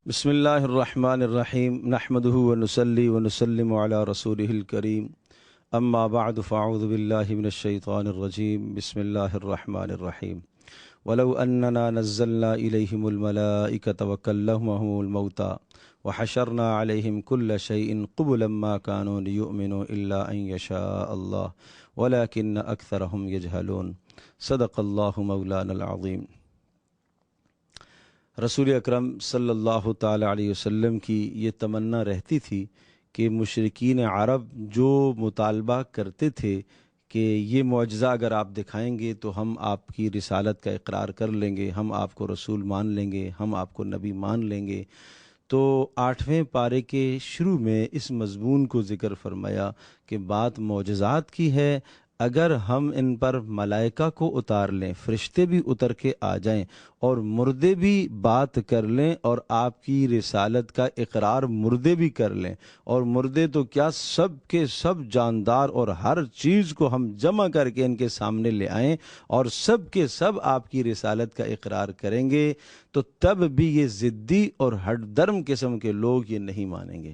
بسم اللہ الرحمن الرحیم نحمدہ ونصلی ونسلم علی رسولہ الکریم اما بعد فاعوذ باللہ من الشیطان الرجیم بسم اللہ الرحمن الرحیم ولو اننا نزلنا الیہم الملائکۃ وکلمہم الموتى وحشرنا علیہم کل شیء قبلا ما كانوا لیؤمنوا الا ان یشاء اللہ ولکن اکثرہم یجہلون صدق اللہ مولانا العظیم۔ رسول اکرم صلی اللہ تعالیٰ علیہ وسلم کی یہ تمنا رہتی تھی کہ مشرکین عرب جو مطالبہ کرتے تھے کہ یہ معجزہ اگر آپ دکھائیں گے تو ہم آپ کی رسالت کا اقرار کر لیں گے، ہم آپ کو رسول مان لیں گے، ہم آپ کو نبی مان لیں گے، تو 8ویں پارے کے شروع میں اس مضمون کو ذکر فرمایا کہ بات معجزات کی ہے۔ اگر ہم ان پر ملائکہ کو اتار لیں، فرشتے بھی اتر کے آ جائیں اور مردے بھی بات کر لیں اور آپ کی رسالت کا اقرار مردے بھی کر لیں، اور مردے تو کیا سب کے سب جاندار اور ہر چیز کو ہم جمع کر کے ان کے سامنے لے آئیں اور سب کے سب آپ کی رسالت کا اقرار کریں گے، تو تب بھی یہ ضدی اور ہٹ درم قسم کے لوگ یہ نہیں مانیں گے،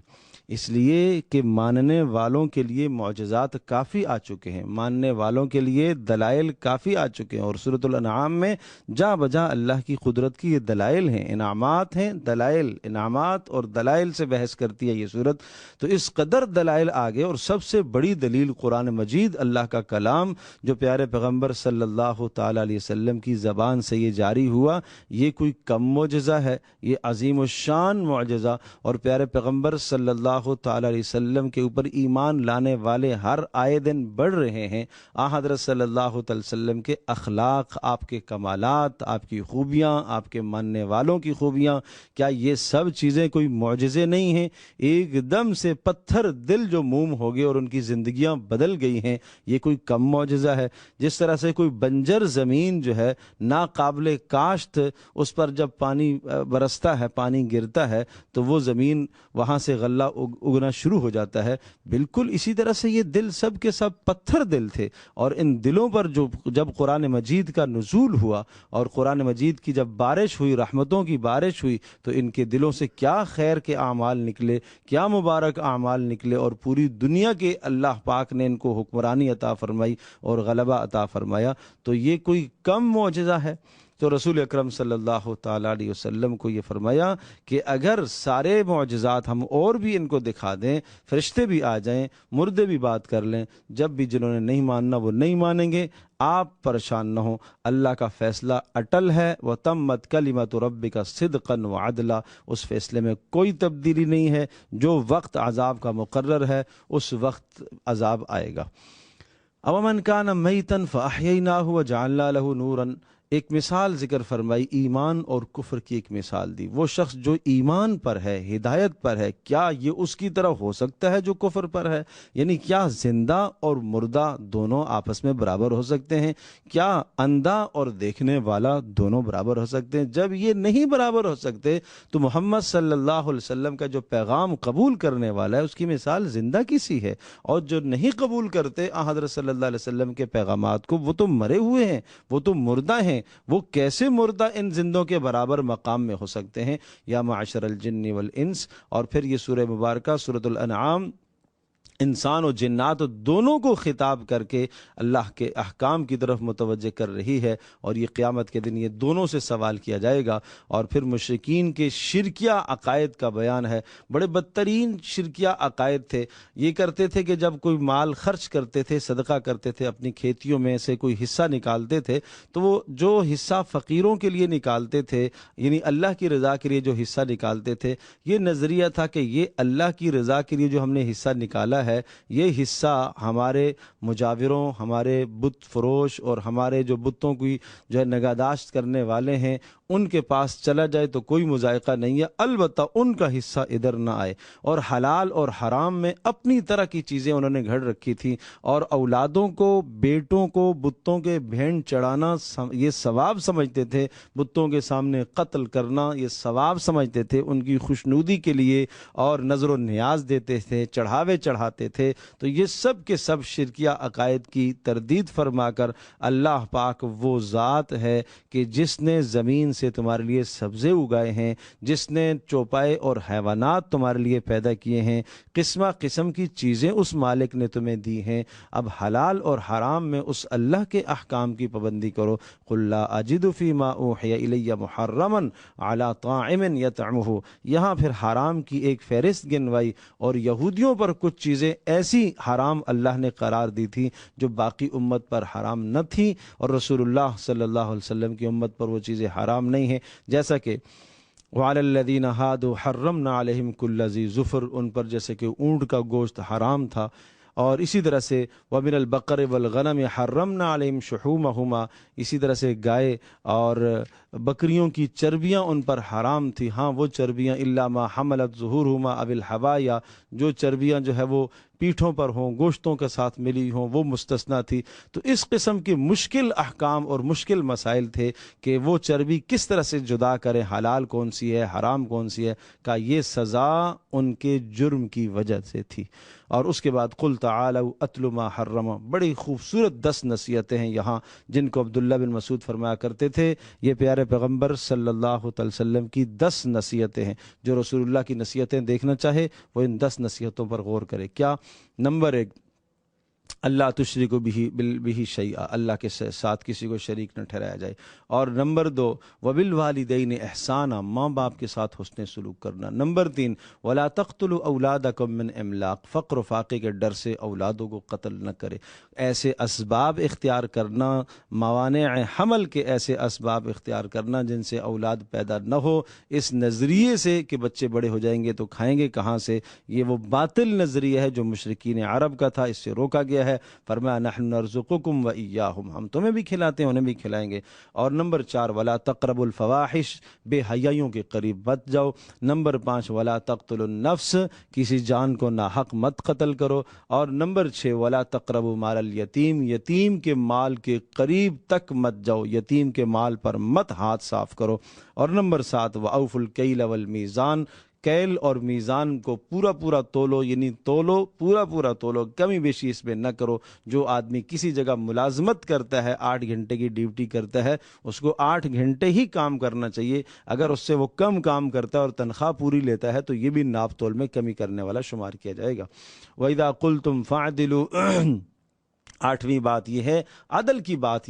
اس لیے کہ ماننے والوں کے لیے معجزات کافی آ چکے ہیں، ماننے والوں کے لیے دلائل کافی آ چکے ہیں، اور سورۃ الانعام میں جا بجا اللہ کی قدرت کی یہ دلائل ہیں، انعامات ہیں، دلائل، انعامات اور دلائل سے بحث کرتی ہے یہ سورت۔ تو اس قدر دلائل آگے، اور سب سے بڑی دلیل قرآن مجید اللہ کا کلام جو پیارے پیغمبر صلی اللہ تعالیٰ علیہ وسلم کی زبان سے یہ جاری ہوا، یہ کوئی کم معجزہ ہے، یہ عظیم الشان معجزہ، اور پیارے پیغمبر صلی اللہ تعالیٰ علیہ وسلم کے اوپر ایمان لانے والے ہر آئے دن بڑھ رہے ہیں۔ حضرت صلی اللہ تعالیٰ وسلم کے اخلاق، آپ کے کمالات، آپ کی خوبیاں، آپ کے ماننے والوں کی خوبیاں، کیا یہ سب چیزیں کوئی معجزے نہیں ہیں؟ ایک دم سے پتھر دل جو موم ہو گئے اور ان کی زندگیاں بدل گئی ہیں، یہ کوئی کم معجزہ ہے؟ جس طرح سے کوئی بنجر زمین جو ہے ناقابل کاشت، اس پر جب پانی برستا ہے، پانی گرتا ہے تو وہ زمین وہاں سے غلہ اگنا شروع ہو جاتا ہے، بالکل اسی طرح سے یہ دل سب کے سب پتھر دل تھے، اور ان دلوں پر جب قرآن مجید کا نزول ہوا اور قرآن مجید کی جب بارش ہوئی، رحمتوں کی بارش ہوئی، تو ان کے دلوں سے کیا خیر کے اعمال نکلے، کیا مبارک اعمال نکلے، اور پوری دنیا کے اللہ پاک نے ان کو حکمرانی عطا فرمائی اور غلبہ عطا فرمایا، تو یہ کوئی کم معجزہ ہے؟ تو رسول اکرم صلی اللہ تعالیٰ علیہ وسلم کو یہ فرمایا کہ اگر سارے معجزات ہم اور بھی ان کو دکھا دیں، فرشتے بھی آ جائیں، مردے بھی بات کر لیں، جب بھی جنہوں نے نہیں ماننا وہ نہیں مانیں گے، آپ پریشان نہ ہوں، اللہ کا فیصلہ اٹل ہے، وَتَمَّتْ كَلِمَةُ رَبِّكَ صِدْقًا وَعَدْلًا، اس فیصلے میں کوئی تبدیلی نہیں ہے، جو وقت عذاب کا مقرر ہے اس وقت عذاب آئے گا۔ أَوَمَنْ كَانَ مَيْتًا فَأَحْيَيْنَاهُ وَجَعَلْنَا لَهُ نُورًا، ایک مثال ذکر فرمائی، ایمان اور کفر کی ایک مثال دی۔ وہ شخص جو ایمان پر ہے، ہدایت پر ہے، کیا یہ اس کی طرح ہو سکتا ہے جو کفر پر ہے؟ یعنی کیا زندہ اور مردہ دونوں آپس میں برابر ہو سکتے ہیں؟ کیا اندھا اور دیکھنے والا دونوں برابر ہو سکتے ہیں؟ جب یہ نہیں برابر ہو سکتے تو محمد صلی اللہ علیہ وسلم کا جو پیغام قبول کرنے والا ہے اس کی مثال زندہ کی سی ہے، اور جو نہیں قبول کرتے حضرت صلی اللہ علیہ وسلم کے پیغامات کو، وہ تو مرے ہوئے ہیں، وہ تو مردہ ہیں، وہ کیسے مردہ ان زندوں کے برابر مقام میں ہو سکتے ہیں؟ یا معشر الجن والانس، اور پھر یہ سورہ مبارکہ سورۃ الانعام انسان و جنات دونوں کو خطاب کر کے اللہ کے احکام کی طرف متوجہ کر رہی ہے، اور یہ قیامت کے دن یہ دونوں سے سوال کیا جائے گا۔ اور پھر مشرکین کے شرکیہ عقائد کا بیان ہے، بڑے بدترین شرکیہ عقائد تھے، یہ کرتے تھے کہ جب کوئی مال خرچ کرتے تھے، صدقہ کرتے تھے، اپنی کھیتیوں میں سے کوئی حصہ نکالتے تھے، تو وہ جو حصہ فقیروں کے لیے نکالتے تھے، یعنی اللہ کی رضا کے لیے جو حصہ نکالتے تھے، یہ نظریہ تھا کہ یہ اللہ کی رضا کے لیے جو ہم نے حصہ نکالا ہے، یہ حصہ ہمارے مجاوروں، ہمارے بت فروش اور ہمارے جو بتوں کی جو ہے نگہداشت کرنے والے ہیں ان کے پاس چلا جائے تو کوئی مذائقہ نہیں ہے، البتہ ان کا حصہ ادھر نہ آئے۔ اور حلال اور حرام میں اپنی طرح کی چیزیں انہوں نے گھڑ رکھی تھی، اور اولادوں کو، بیٹوں کو بتوں کے بھینٹ چڑھانا یہ ثواب سمجھتے تھے، بتوں کے سامنے قتل کرنا یہ ثواب سمجھتے تھے، ان کی خوشنودی کے لیے اور نظر و نیاز دیتے تھے، چڑھاوے چڑھاتے تھے۔ تو یہ سب کے سب شرکیہ عقائد کی تردید فرما کر اللہ پاک وہ ذات ہے کہ جس نے زمین سے تمہارے لیے سبزے اگائے ہیں، جس نے چوپائے اور حیوانات تمہارے لیے پیدا کیے ہیں، قسمہ قسم کی چیزیں اس مالک نے تمہیں دی ہیں، اب حلال اور حرام میں اس اللہ کے احکام کی پابندی کرو۔ قل لا اجد فیما اوحی الی محرما علی طاعم یطعمہ، یہاں پھر حرام کی ایک فہرست گنوائی، اور یہودیوں پر کچھ چیزیں ایسی حرام اللہ نے قرار دی تھی جو باقی امت پر حرام نہ تھی، اور رسول اللہ صلی اللہ علیہ وسلم کی امت پر وہ چیزیں حرام نہیں ہیں، جیسا کہ وعلی الذین ہادوا حرمنا علیہم کل ذی ظفر، ان پر جیسے کہ اونٹ کا گوشت حرام تھا، اور اسی طرح سے ومن البقر والغنم حرمنا علیہم شحومہما، اسی طرح سے گائے اور بکریوں کی چربیاں ان پر حرام تھی، ہاں وہ چربیاں الا ما حملت ظہورہما او الحوایا، جو چربیاں جو ہے وہ پیٹھوں پر ہوں، گوشتوں کے ساتھ ملی ہوں، وہ مستثنا تھی۔ تو اس قسم کے مشکل احکام اور مشکل مسائل تھے کہ وہ چربی کس طرح سے جدا کریں، حلال کون سی ہے، حرام کون سی ہے، کا یہ سزا ان کے جرم کی وجہ سے تھی۔ اور اس کے بعد قل تعالوا اتل ما حرم، بڑی خوبصورت 10 نصیحتیں ہیں یہاں، جن کو عبداللہ بن مسعود فرمایا کرتے تھے یہ پیارے پیغمبر صلی اللہ تعالی وسلم کی 10 نصیحتیں ہیں۔ جو رسول اللہ کی نصیحتیں دیکھنا چاہے وہ ان 10 نصیحتوں پر غور کرے۔ کیا؟ نمبر 1، اللہ تشرک بہ شیئا، اللہ کے ساتھ کسی کو شریک نہ ٹھہرایا جائے۔ اور نمبر 2، وبالوالدین احسانا، ماں باپ کے ساتھ حسن سلوک کرنا۔ نمبر 3، ولا تقتلوا اولادکم من املاق، فقر و فاقے کے ڈر سے اولادوں کو قتل نہ کرے۔ ایسے اسباب اختیار کرنا، موانع حمل کے ایسے اسباب اختیار کرنا جن سے اولاد پیدا نہ ہو، اس نظریے سے کہ بچے بڑے ہو جائیں گے تو کھائیں گے کہاں سے، یہ وہ باطل نظریہ ہے جو مشرکین عرب کا تھا، اس سے روکا گیا ہے۔ فرمایا نحن نرزقکم و ایاہم، ہم تمہیں بھی کھلاتے ہیں انہیں بھی کھلائیں گے۔ اور نمبر 4، ولا تقربوا الفواحش، بے حیائیوں کے قریب مت جاؤ۔ نمبر 5، ولا تقتلوا النفس، کسی جان کو ناحق مت قتل کرو۔ اور نمبر 6، ولا تقربوا مال الیتیم، یتیم کے مال کے قریب تک مت جاؤ، یتیم کے مال پر مت ہاتھ صاف کرو۔ اور نمبر 7، واوفوا الکیل والمیزان، کیل اور میزان کو پورا پورا تولو، یعنی تولو، پورا پورا تولو، کمی بیشی اس میں نہ کرو۔ جو آدمی کسی جگہ ملازمت کرتا ہے، 8 گھنٹے کی ڈیوٹی کرتا ہے، اس کو 8 گھنٹے ہی کام کرنا چاہیے۔ اگر اس سے وہ کم کام کرتا ہے اور تنخواہ پوری لیتا ہے تو یہ بھی ناپ تول میں کمی کرنے والا شمار کیا جائے گا۔ وَإِذَا قُلْتُمْ فَاعْدِلُوا، 8ویں بات یہ ہے عدل کی بات،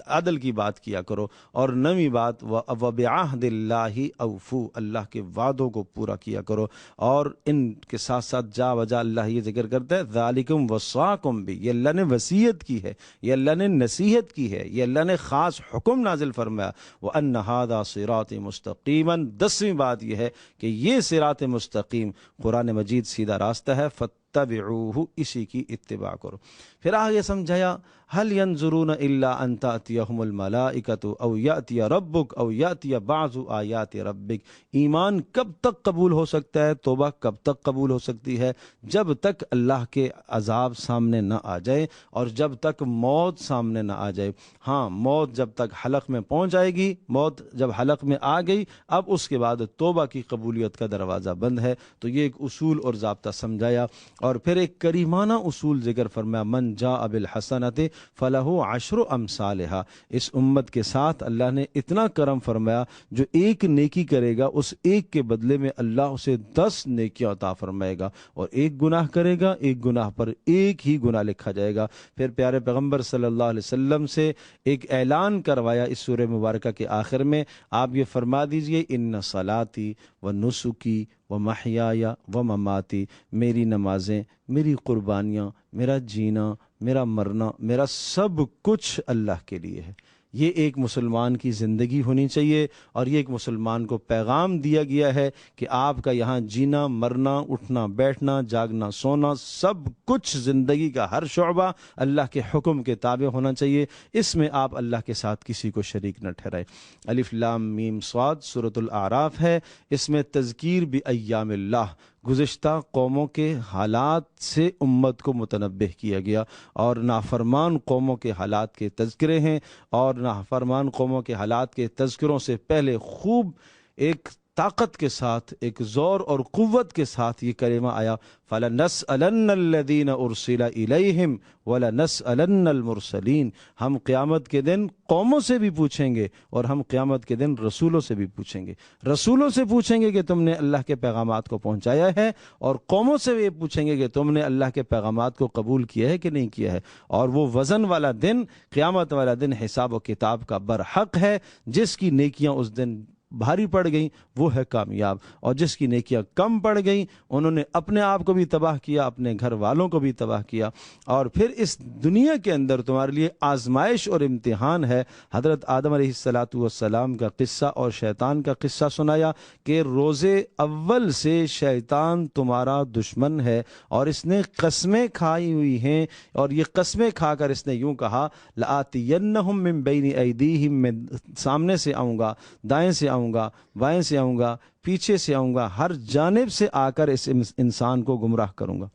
عدل کی بات کیا کرو۔ اور 9ویں بات، وَبِعَهْدِ اللَّهِ أَوْفُوا، اللہ کے وعدوں کو پورا کیا کرو۔ اور ان کے ساتھ ساتھ جا بجا اللہ یہ ذکر کرتا ہے ذَلِكُمْ وَصَّاكُمْ بِهِ، یہ اللہ نے وصیت کی ہے، یہ اللہ نے نصیحت کی ہے، یہ اللہ نے خاص حکم نازل فرمایا۔ وَأَنَّ هَذَا صِرَاطِ مُسْتَقِيمًا، 10ویں بات یہ ہے کہ یہ صراط مستقیم قرآن مجید سیدھا راستہ ہے، فَاتَّبِعُوهُ، اسی کی اتباع کرو۔ پھر آگے سمجھایا هل ينظرون الا ان تأتيهم الملائکۃ او یأتی ربک او یأتی بعض آیات ربک، ایمان کب تک قبول ہو سکتا ہے، توبہ کب تک قبول ہو سکتی ہے؟ جب تک اللہ کے عذاب سامنے نہ آ جائے اور جب تک موت سامنے نہ آ جائے۔ ہاں، موت جب تک حلق میں پہنچ جائے گی، موت جب حلق میں آ گئی، اب اس کے بعد توبہ کی قبولیت کا دروازہ بند ہے۔ تو یہ ایک اصول اور ضابطہ سمجھایا، اور پھر ایک کریمانہ اصول ذکر فرمایا، من جاء بالحسنۃ فلہ 10 امثالھا، اس امت کے ساتھ اللہ نے اتنا کرم فرمایا، جو ایک نیکی کرے گا اس ایک کے بدلے میں اللہ اسے 10 نیکیاں عطا فرمائے گا، اور ایک گناہ کرے گا ایک گناہ پر ایک ہی گناہ لکھا جائے گا۔ پھر پیارے پیغمبر صلی اللہ علیہ وسلم سے ایک اعلان کروایا اس سورہ مبارکہ کے آخر میں، آپ یہ فرما دیجئے ان صلاتی و نسکی و محیای و مماتی، میری نمازیں، میری قربانیاں، میرا جینا، میرا مرنا، میرا سب کچھ اللہ کے لیے ہے۔ یہ ایک مسلمان کی زندگی ہونی چاہیے، اور یہ ایک مسلمان کو پیغام دیا گیا ہے کہ آپ کا یہاں جینا، مرنا، اٹھنا بیٹھنا، جاگنا سونا، سب کچھ زندگی کا ہر شعبہ اللہ کے حکم کے تابع ہونا چاہیے، اس میں آپ اللہ کے ساتھ کسی کو شریک نہ ٹھہرائیں۔ الف لام میم صاد سورۃ الاعراف ہے، اس میں تذکیر بایام اللہ، گزشتہ قوموں کے حالات سے امت کو متنبہ کیا گیا، اور نافرمان قوموں کے حالات کے تذکرے ہیں، اور نافرمان قوموں کے حالات کے تذکروں سے پہلے خوب ایک طاقت کے ساتھ، ایک زور اور قوت کے ساتھ یہ کلمہ آیا، فَلَنَسْأَلَنَّ الَّذِينَ أُرْسِلَ إِلَيْهِمْ وَلَنَسْأَلَنَّ الْمُرْسَلِينَ۔ ہم قیامت کے دن قوموں سے بھی پوچھیں گے اور ہم قیامت کے دن رسولوں سے بھی پوچھیں گے۔ رسولوں سے پوچھیں گے کہ تم نے اللہ کے پیغامات کو پہنچایا ہے، اور قوموں سے بھی پوچھیں گے کہ تم نے اللہ کے پیغامات کو قبول کیا ہے کہ نہیں کیا ہے۔ اور وہ وزن والا دن، قیامت والا دن حساب و کتاب کا برحق ہے۔ جس کی نیکیاں اس دن بھاری پڑ گئیں وہ ہے کامیاب، اور جس کی نیکیاں کم پڑ گئیں انہوں نے اپنے آپ کو بھی تباہ کیا، اپنے گھر والوں کو بھی تباہ کیا۔ اور پھر اس دنیا کے اندر تمہارے لیے آزمائش اور امتحان ہے۔ حضرت آدم علیہ السلام کا قصہ اور شیطان کا قصہ سنایا کہ روز اول سے شیطان تمہارا دشمن ہے، اور اس نے قسمیں کھائی ہوئی ہیں، اور یہ قسمیں کھا کر اس نے یوں کہا، لآتینہم من بین ایدیہم، میں سامنے سے آؤں گا، دائیں سے آؤں گا، بائیں سے آؤں گا، پیچھے سے آؤں گا، ہر جانب سے آ کر اس انسان کو گمراہ کروں گا۔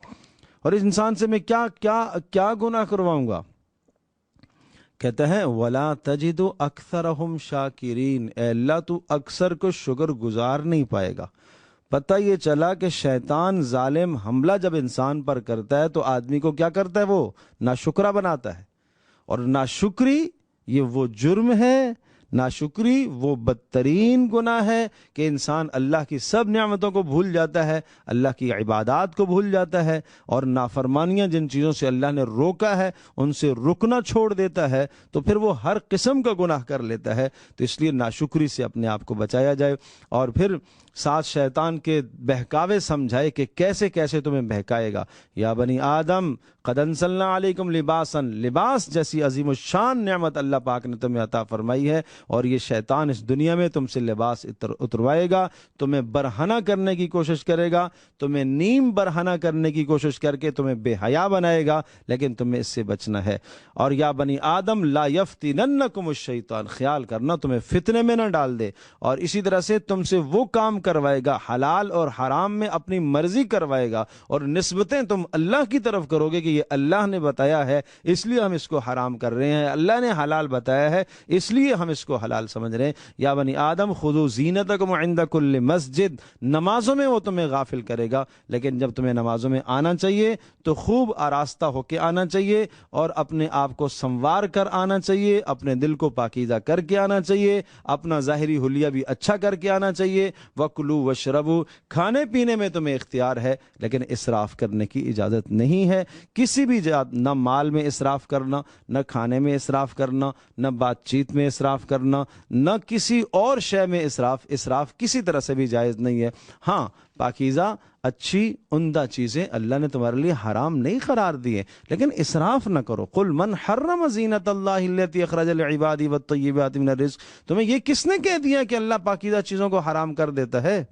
اور اس انسان سے میں کیا گناہ کرواؤں گا؟ کہتے ہیں وَلَا تَجِدُ أَكْثَرَهُمْ شَاكِرِينَ، اے اللہ تو اکثر کو شکر گزار نہیں پائے گا۔ پتہ یہ چلا کہ شیطان ظالم حملہ جب انسان پر کرتا ہے تو آدمی کو کیا کرتا ہے؟ وہ ناشکرا بناتا ہے، اور ناشکری یہ وہ جرم ہے، ناشکری وہ بدترین گناہ ہے کہ انسان اللہ کی سب نعمتوں کو بھول جاتا ہے، اللہ کی عبادات کو بھول جاتا ہے، اور نافرمانیاں جن چیزوں سے اللہ نے روکا ہے ان سے رکنا چھوڑ دیتا ہے، تو پھر وہ ہر قسم کا گناہ کر لیتا ہے۔ تو اس لیے ناشکری سے اپنے آپ کو بچایا جائے، اور پھر ساتھ شیطان کے بہکاوے سمجھائے کہ کیسے کیسے تمہیں بہکائے گا۔ یا بنی آدم قد انزلنا علیکم لباسا، لباس جیسی عظیم الشان نعمت اللہ پاک نے تمہیں عطا فرمائی ہے، اور یہ شیطان اس دنیا میں تم سے لباس اتروائے گا، تمہیں برہنہ کرنے کی کوشش کرے گا، تمہیں نیم برہنہ کرنے کی کوشش کر کے تمہیں بے حیا بنائے گا، لیکن تمہیں اس سے بچنا ہے۔ اور یا بنی آدم لا یفتننکم الشیطان، خیال کرنا تمہیں فتنے میں نہ ڈال دے، اور اسی طرح سے تم سے وہ کام کروائے گا حلال اور حرام میں اپنی مرضی کروائے گا، اور نسبتیں تم اللہ کی طرف کرو گے کہ یہ اللہ نے بتایا ہے اس لیے ہم اس کو حرام کر رہے ہیں، اللہ نے حلال بتایا ہے اس لیے ہم اس کو حلال سمجھ رہے ہیں۔ یا بنی آدم خذوا زینتکم عند کل مسجد، نمازوں میں وہ تمہیں غافل کرے گا، لیکن جب تمہیں نمازوں میں آنا چاہیے تو خوب آراستہ ہو کے آنا چاہیے، اور اپنے آپ کو سنوار کر آنا چاہیے، اپنے دل کو پاکیزہ کر کے آنا چاہیے، اپنا ظاہری حلیہ بھی اچھا کر کے آنا چاہیے۔ وَكُلُوا وَاشْرَبُوا، کھانے پینے میں تمہیں اختیار ہے لیکن اسراف کرنے کی اجازت نہیں ہے، کسی بھی نہ مال میں اسراف کرنا، نہ کھانے میں اسراف کرنا، نہ بات چیت میں اسراف کرنا، نہ کسی اور شے میں اسراف کسی طرح سے بھی جائز نہیں ہے۔ ہاں پاکیزہ اچھی عمدہ چیزیں اللہ نے تمہارے لیے حرام نہیں قرار دیے، لیکن اسراف نہ کرو۔ قل من حرم زینت اللہ التی اخرج لعبادی والطیبات من الرزق، تمہیں یہ کس نے کہہ دیا کہ اللہ پاکیزہ چیزوں کو حرام کر دیتا ہے؟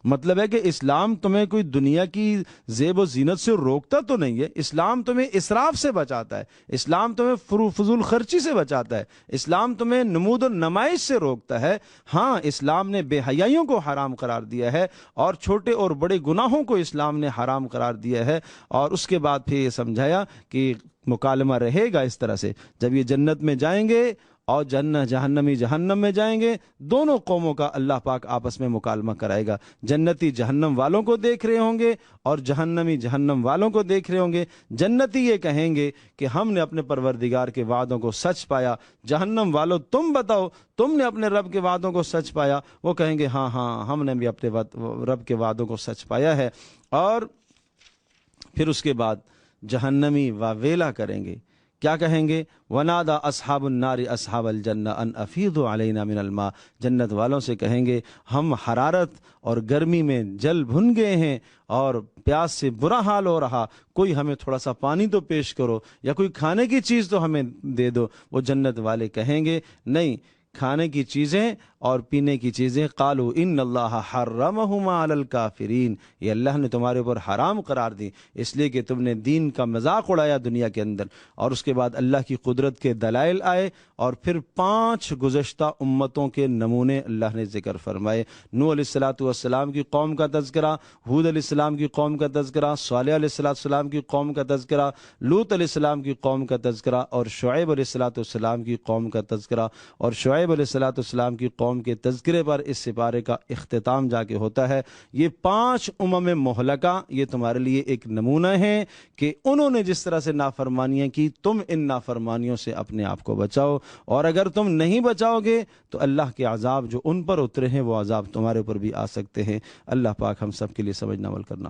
مطلب ہے کہ اسلام تمہیں کوئی دنیا کی زیب و زینت سے روکتا تو نہیں ہے، اسلام تمہیں اسراف سے بچاتا ہے، اسلام تمہیں فضول خرچی سے بچاتا ہے، اسلام تمہیں نمود و نمائش سے روکتا ہے۔ ہاں اسلام نے بے حیائیوں کو حرام قرار دیا ہے، اور چھوٹے اور بڑے گناہوں کو اسلام نے حرام قرار دیا ہے، اور اس کے بعد پھر یہ سمجھایا کہ مکالمہ رہے گا اس طرح سے، جب یہ جنت میں جائیں گے اور جہنمی جہنم میں جائیں گے، دونوں قوموں کا اللہ پاک آپس میں مکالمہ کرائے گا۔ جنتی جہنم والوں کو دیکھ رہے ہوں گے اور جہنمی جہنم والوں کو دیکھ رہے ہوں گے۔ جنتی یہ کہیں گے کہ ہم نے اپنے پروردگار کے وعدوں کو سچ پایا، جہنم والوں تم بتاؤ تم نے اپنے رب کے وعدوں کو سچ پایا؟ وہ کہیں گے ہاں ہاں ہم نے بھی اپنے رب کے وعدوں کو سچ پایا ہے۔ اور پھر اس کے بعد جہنمی واویلا کریں گے، کیا کہیں گے؟ وَنَادَى أَصْحَابُ النَّارِ أَصْحَابَ الْجَنَّةِ أَنْ أَفِيضُوا عَلَيْنَا مِنَ الْمَاءِ، جنت والوں سے کہیں گے ہم حرارت اور گرمی میں جل بھن گئے ہیں اور پیاس سے برا حال ہو رہا، کوئی ہمیں تھوڑا سا پانی تو پیش کرو، یا کوئی کھانے کی چیز تو ہمیں دے دو۔ وہ جنت والے کہیں گے نہیں، کھانے کی چیزیں اور پینے کی چیزیں، قالوا ان اللہ حرمہما علی الکافرین، یہ اللہ نے تمہارے اوپر حرام قرار دی اس لیے کہ تم نے دین کا مذاق اڑایا دنیا کے اندر۔ اور اس کے بعد اللہ کی قدرت کے دلائل آئے، اور پھر 5 گزشتہ امتوں کے نمونے اللہ نے ذکر فرمائے۔ نوح علیہ السلام کی قوم کا تذکرہ، ہود علیہ السلام کی قوم کا تذکرہ، صالح علیہ السلام کی قوم کا تذکرہ، لوط علیہ السلام کی قوم کا تذکرہ، اور شعیب علیہ السلام کی قوم کا تذکرہ، اور شعیب علیہ السلام کی قوم قوم کے تذکرے پر اس سپارے کا اختتام جا کے ہوتا ہے۔ یہ 5 مہلکہ یہ تمہارے لیے ایک نمونہ ہے کہ انہوں نے جس طرح سے نافرمانیاں کی، تم ان نافرمانیوں سے اپنے آپ کو بچاؤ، اور اگر تم نہیں بچاؤ گے تو اللہ کے عذاب جو ان پر اترے ہیں وہ عذاب تمہارے اوپر بھی آ سکتے ہیں۔ اللہ پاک ہم سب کے لیے سمجھنا عمل کرنا